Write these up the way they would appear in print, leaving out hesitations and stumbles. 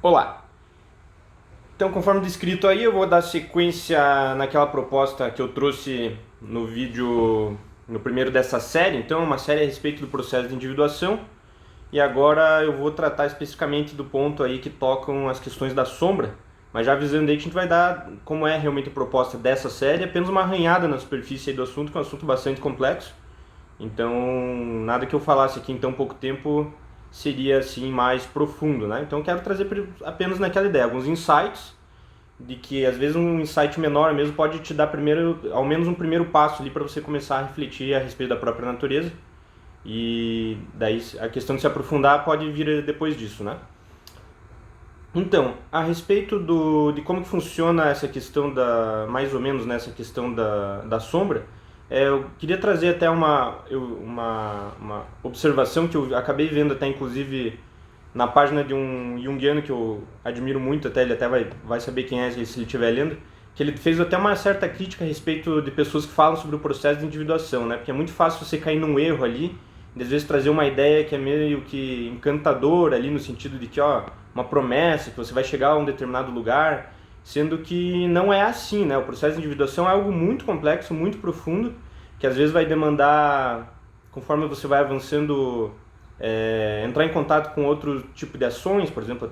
Olá! Então, conforme descrito aí, eu vou dar sequência naquela proposta que eu trouxe no vídeo, no primeiro dessa série. Então, uma série a respeito do processo de individuação. E agora eu vou tratar especificamente do ponto aí que tocam as questões da sombra. Mas já avisando aí que a gente vai dar, como é realmente a proposta dessa série, apenas uma arranhada na superfície aí do assunto, que é um assunto bastante complexo. Então, nada que eu falasse aqui em tão pouco tempo seria assim mais profundo, né? Então, eu quero trazer apenas naquela ideia alguns insights de que às vezes um insight menor mesmo pode te dar primeiro, ao menos um primeiro passo ali para você começar a refletir a respeito da própria natureza. E daí a questão de se aprofundar pode vir depois disso, né? Então, a respeito de como que funciona essa questão mais ou menos nessa questão da sombra, eu queria trazer até uma observação que eu acabei vendo até inclusive na página de um junguiano que eu admiro muito, até ele até vai saber quem é se ele estiver lendo, que ele fez até uma certa crítica a respeito de pessoas que falam sobre o processo de individuação, né? Porque é muito fácil você cair num erro ali, de às vezes trazer uma ideia que é meio que encantadora ali no sentido de que, ó, uma promessa que você vai chegar a um determinado lugar, sendo que não é assim, né? O processo de individuação é algo muito complexo, muito profundo, que às vezes vai demandar, conforme você vai avançando, entrar em contato com outro tipo de ações, por exemplo,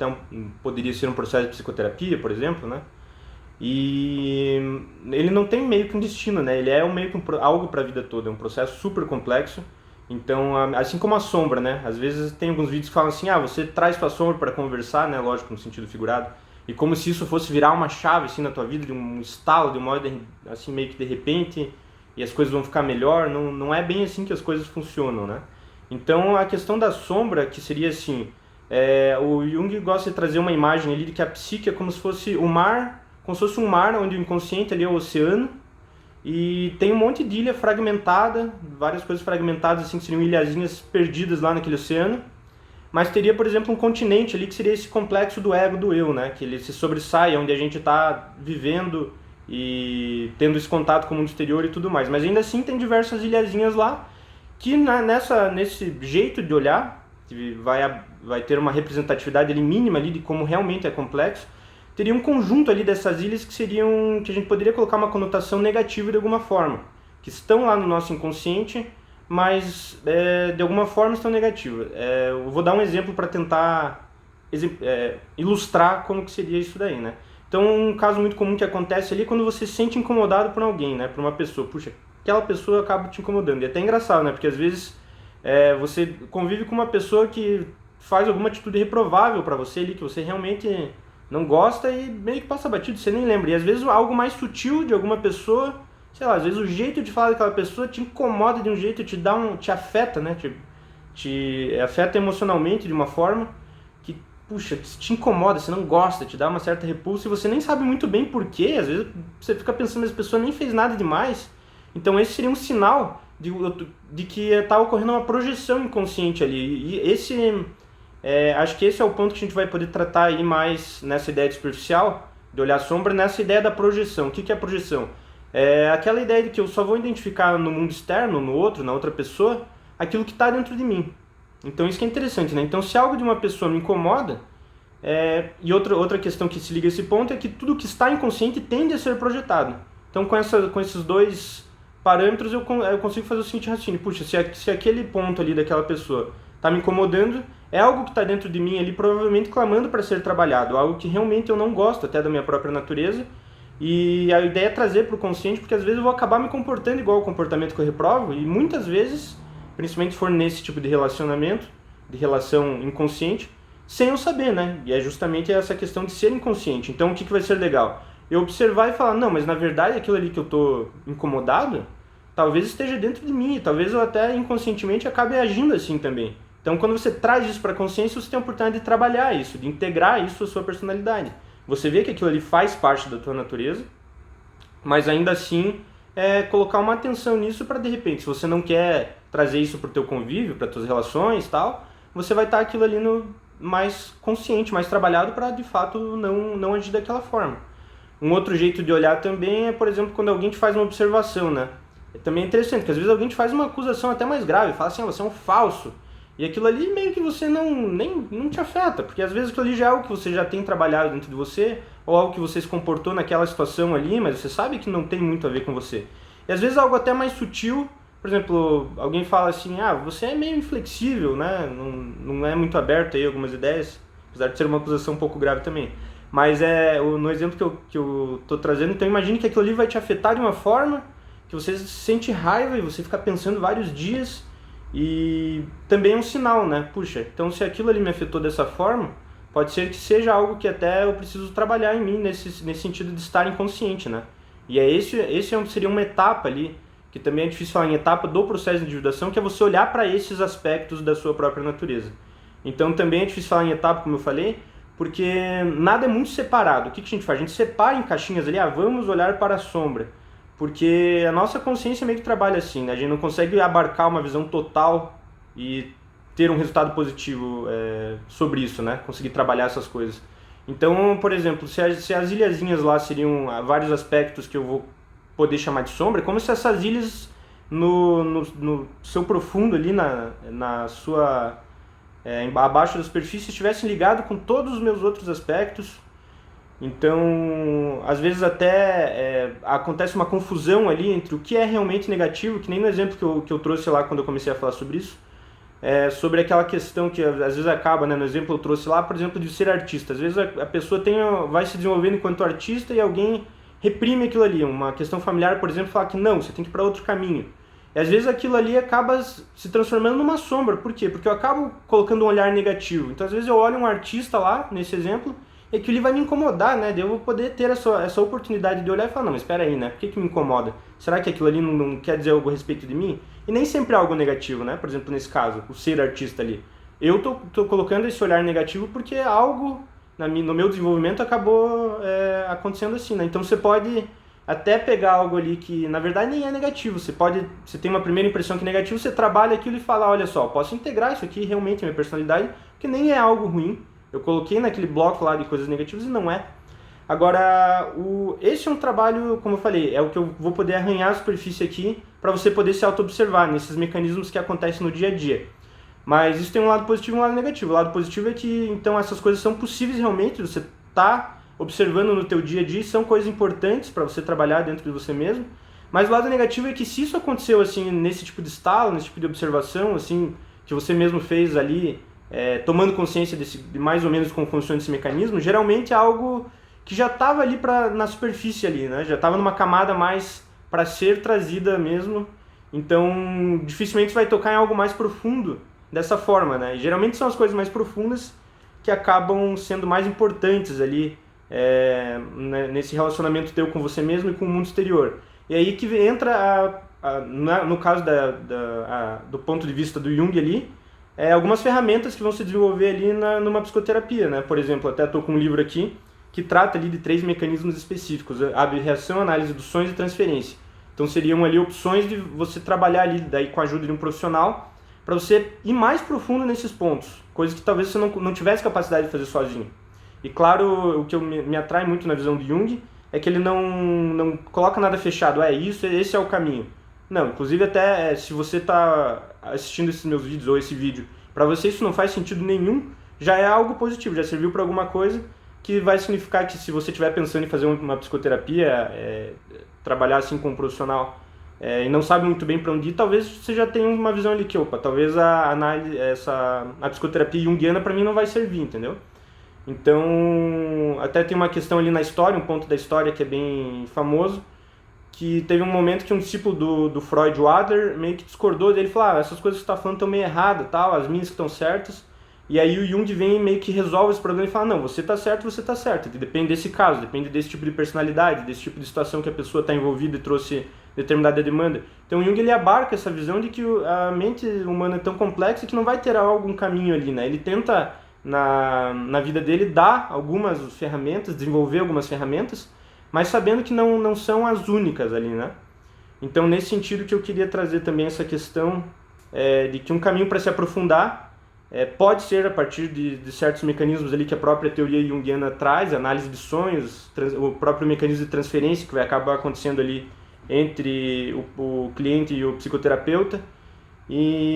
poderia ser um processo de psicoterapia, por exemplo, né? E ele não tem meio que um destino, né? Ele é meio que algo para a vida toda, é um processo super complexo. Então, assim como a sombra, né? Às vezes tem alguns vídeos que falam assim, você traz sua sombra para conversar, né? Lógico, no sentido figurado. E como se isso fosse virar uma chave assim na tua vida, de um estalo, de um modo assim meio que de repente, e as coisas vão ficar melhor. Não é bem assim que as coisas funcionam, né? Então, a questão da sombra, que seria assim, o Jung gosta de trazer uma imagem ali de que a psique é como se fosse o mar, como se fosse um mar onde o inconsciente ali é o oceano, e tem um monte de ilha fragmentada, várias coisas fragmentadas assim, que seriam ilhazinhas perdidas lá naquele oceano. Mas teria, por exemplo, um continente ali que seria esse complexo do ego, do eu, né? Que ele se sobressai, onde a gente está vivendo e tendo esse contato com o mundo exterior e tudo mais. Mas ainda assim tem diversas ilhazinhas lá que nesse jeito de olhar, que vai ter uma representatividade ali mínima ali de como realmente é complexo, teria um conjunto ali dessas ilhas que a gente poderia colocar uma conotação negativa de alguma forma, que estão lá no nosso inconsciente, mas de alguma forma estão negativas. Eu vou dar um exemplo para tentar ilustrar como que seria isso daí, né? Então, um caso muito comum que acontece ali é quando você se sente incomodado por alguém, né? Por uma pessoa. Puxa, aquela pessoa acaba te incomodando. E é até engraçado, né? Porque às vezes você convive com uma pessoa que faz alguma atitude reprovável para você ali, que você realmente não gosta e meio que passa batido, você nem lembra. E às vezes algo mais sutil de alguma pessoa, sei lá, às vezes o jeito de falar daquela pessoa te incomoda de um jeito, te afeta, né? Te afeta emocionalmente de uma forma que, puxa, te incomoda, você não gosta, te dá uma certa repulsa e você nem sabe muito bem por quê. Às vezes você fica pensando, mas a pessoa nem fez nada demais. Então esse seria um sinal de que está ocorrendo uma projeção inconsciente ali. E acho que esse é o ponto que a gente vai poder tratar aí mais nessa ideia de superficial, de olhar a sombra, nessa ideia da projeção. O que é a projeção? É aquela ideia de que eu só vou identificar no mundo externo, no outro, na outra pessoa, aquilo que está dentro de mim. Então isso que é interessante, né? Então se algo de uma pessoa me incomoda, e outra questão que se liga a esse ponto é que tudo que está inconsciente tende a ser projetado. Então com esses dois parâmetros eu consigo fazer o seguinte raciocínio. Puxa, se aquele ponto ali daquela pessoa está me incomodando, é algo que está dentro de mim ali provavelmente clamando para ser trabalhado, algo que realmente eu não gosto até da minha própria natureza. E a ideia é trazer para o consciente, porque às vezes eu vou acabar me comportando igual ao comportamento que eu reprovo, e muitas vezes, principalmente se for nesse tipo de relacionamento, de relação inconsciente, sem eu saber, né? E é justamente essa questão de ser inconsciente. Então o que vai ser legal? Eu observar e falar, não, mas na verdade aquilo ali que eu estou incomodado, talvez esteja dentro de mim, talvez eu até inconscientemente acabe agindo assim também. Então quando você traz isso para a consciência, você tem a oportunidade de trabalhar isso, de integrar isso à sua personalidade. Você vê que aquilo ali faz parte da tua natureza, mas ainda assim colocar uma atenção nisso para de repente, se você não quer trazer isso para o teu convívio, para as tuas relações e tal, você vai estar aquilo ali mais consciente, mais trabalhado para de fato não agir daquela forma. Um outro jeito de olhar também é, por exemplo, quando alguém te faz uma observação, né? Também é interessante, porque às vezes alguém te faz uma acusação até mais grave, fala assim, você é um falso. E aquilo ali meio que você não te afeta, porque às vezes aquilo ali já é algo que você já tem trabalhado dentro de você, ou algo que você se comportou naquela situação ali, mas você sabe que não tem muito a ver com você. E às vezes algo até mais sutil, por exemplo, alguém fala assim, você é meio inflexível, né? Não é muito aberto aí a algumas ideias, apesar de ser uma acusação um pouco grave também. Mas no exemplo que eu tô trazendo, então imagine que aquilo ali vai te afetar de uma forma que você sente raiva e você fica pensando vários dias, e também é um sinal, né? Puxa, então se aquilo ali me afetou dessa forma, pode ser que seja algo que até eu preciso trabalhar em mim nesse sentido de estar inconsciente, né? E seria uma etapa ali, que também é difícil falar em etapa do processo de individuação, que é você olhar para esses aspectos da sua própria natureza. Então também é difícil falar em etapa, como eu falei, porque nada é muito separado. O que a gente faz? A gente separa em caixinhas ali, vamos olhar para a sombra. Porque a nossa consciência meio que trabalha assim, né? A gente não consegue abarcar uma visão total e ter um resultado positivo sobre isso, né? Conseguir trabalhar essas coisas. Então, por exemplo, se as ilhazinhas lá seriam vários aspectos que eu vou poder chamar de sombra, é como se essas ilhas no seu profundo ali, na sua abaixo da superfície, estivessem ligados com todos os meus outros aspectos. Então, às vezes até acontece uma confusão ali entre o que é realmente negativo, que nem no exemplo que eu trouxe lá quando eu comecei a falar sobre isso, sobre aquela questão que às vezes acaba, né, no exemplo eu trouxe lá, por exemplo, de ser artista. Às vezes a pessoa vai se desenvolvendo enquanto artista e alguém reprime aquilo ali. Uma questão familiar, por exemplo, fala que não, você tem que ir para outro caminho. E às vezes aquilo ali acaba se transformando numa sombra. Por quê? Porque eu acabo colocando um olhar negativo. Então às vezes eu olho um artista lá, nesse exemplo, e aquilo vai me incomodar, né? Daí eu vou poder ter essa oportunidade de olhar e falar, não, mas espera aí, né? Por que me incomoda? Será que aquilo ali não quer dizer algo a respeito de mim? E nem sempre é algo negativo, né? Por exemplo, nesse caso, o ser artista ali. Eu tô colocando esse olhar negativo porque algo no meu desenvolvimento acabou acontecendo assim, né? Então você pode até pegar algo ali que na verdade nem é negativo. Você tem uma primeira impressão que é negativo, você trabalha aquilo e fala, olha só, posso integrar isso aqui realmente na minha personalidade, que nem é algo ruim. Eu coloquei naquele bloco lá de coisas negativas e não é. Agora, esse é um trabalho, como eu falei, é o que eu vou poder arranhar a superfície aqui para você poder se auto-observar nesses mecanismos que acontecem no dia a dia. Mas isso tem um lado positivo e um lado negativo. O lado positivo é que, então, essas coisas são possíveis realmente, você está observando no teu dia a dia, são coisas importantes para você trabalhar dentro de você mesmo. Mas o lado negativo é que se isso aconteceu assim, nesse tipo de estalo, nesse tipo de observação, assim, que você mesmo fez ali, tomando consciência de mais ou menos como funciona esse mecanismo, geralmente é algo que já estava ali na superfície ali, né? Já estava numa camada mais para ser trazida mesmo. Então, dificilmente vai tocar em algo mais profundo dessa forma, né? E geralmente são as coisas mais profundas que acabam sendo mais importantes ali nesse relacionamento teu com você mesmo e com o mundo exterior. E aí que entra, no caso do ponto de vista do Jung ali, algumas ferramentas que vão se desenvolver ali numa psicoterapia, né? Por exemplo, até estou com um livro aqui que trata ali de 3 mecanismos específicos: abreação, análise dos sonhos e transferência. Então seriam ali opções de você trabalhar ali daí com a ajuda de um profissional para você ir mais profundo nesses pontos, coisas que talvez você não tivesse capacidade de fazer sozinho. E claro, o que me atrai muito na visão de Jung é que ele não coloca nada fechado, esse é o caminho. Não, inclusive até se você está assistindo esses meus vídeos ou esse vídeo, para você isso não faz sentido nenhum, já é algo positivo, já serviu para alguma coisa que vai significar que se você estiver pensando em fazer uma psicoterapia, trabalhar assim com um profissional e não sabe muito bem para onde ir, talvez você já tenha uma visão ali que, talvez a psicoterapia junguiana para mim não vai servir, entendeu? Então, até tem uma questão ali na história, um ponto da história que é bem famoso, que teve um momento que um discípulo do Freud, o Adler, meio que discordou dele, falou, essas coisas que você está falando estão meio erradas, tal, as minhas que estão certas. E aí o Jung vem e meio que resolve esse problema e fala, não, você está certo, depende desse caso, depende desse tipo de personalidade, desse tipo de situação que a pessoa está envolvida e trouxe determinada demanda. Então o Jung ele abarca essa visão de que a mente humana é tão complexa que não vai ter algum caminho ali, né? Ele tenta, na vida dele, dar algumas ferramentas, desenvolver algumas ferramentas, mas sabendo que não são as únicas ali, né? Então, nesse sentido que eu queria trazer também essa questão de que um caminho para se aprofundar pode ser a partir de certos mecanismos ali que a própria teoria junguiana traz, análise de sonhos, o próprio mecanismo de transferência que vai acabar acontecendo ali entre o cliente e o psicoterapeuta,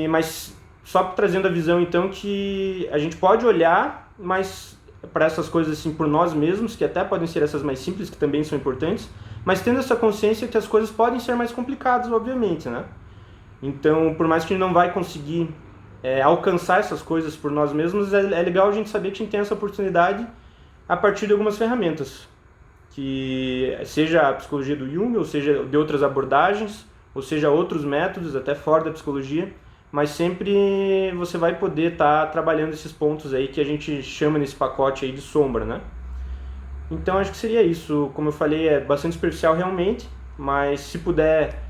mas só trazendo a visão então que a gente pode olhar, mas para essas coisas assim por nós mesmos, que até podem ser essas mais simples, que também são importantes, mas tendo essa consciência que as coisas podem ser mais complicadas, obviamente, né? Então, por mais que a gente não vai conseguir alcançar essas coisas por nós mesmos, é legal a gente saber que a gente tem essa oportunidade a partir de algumas ferramentas, que seja a psicologia do Jung, ou seja de outras abordagens, ou seja outros métodos, até fora da psicologia, mas sempre você vai poder estar trabalhando esses pontos aí que a gente chama nesse pacote aí de sombra, né? Então acho que seria isso. Como eu falei, é bastante superficial realmente, mas se puder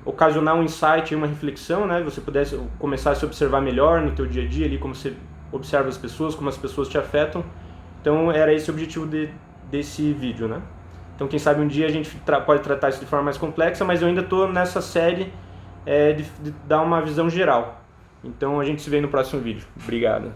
ocasionar um insight, uma reflexão, né? Você pudesse começar a se observar melhor no teu dia a dia ali, como você observa as pessoas, como as pessoas te afetam. Então era esse o objetivo desse vídeo, né? Então quem sabe um dia a gente pode tratar isso de forma mais complexa, mas eu ainda estou nessa série de dar uma visão geral. Então a gente se vê no próximo vídeo. Obrigado.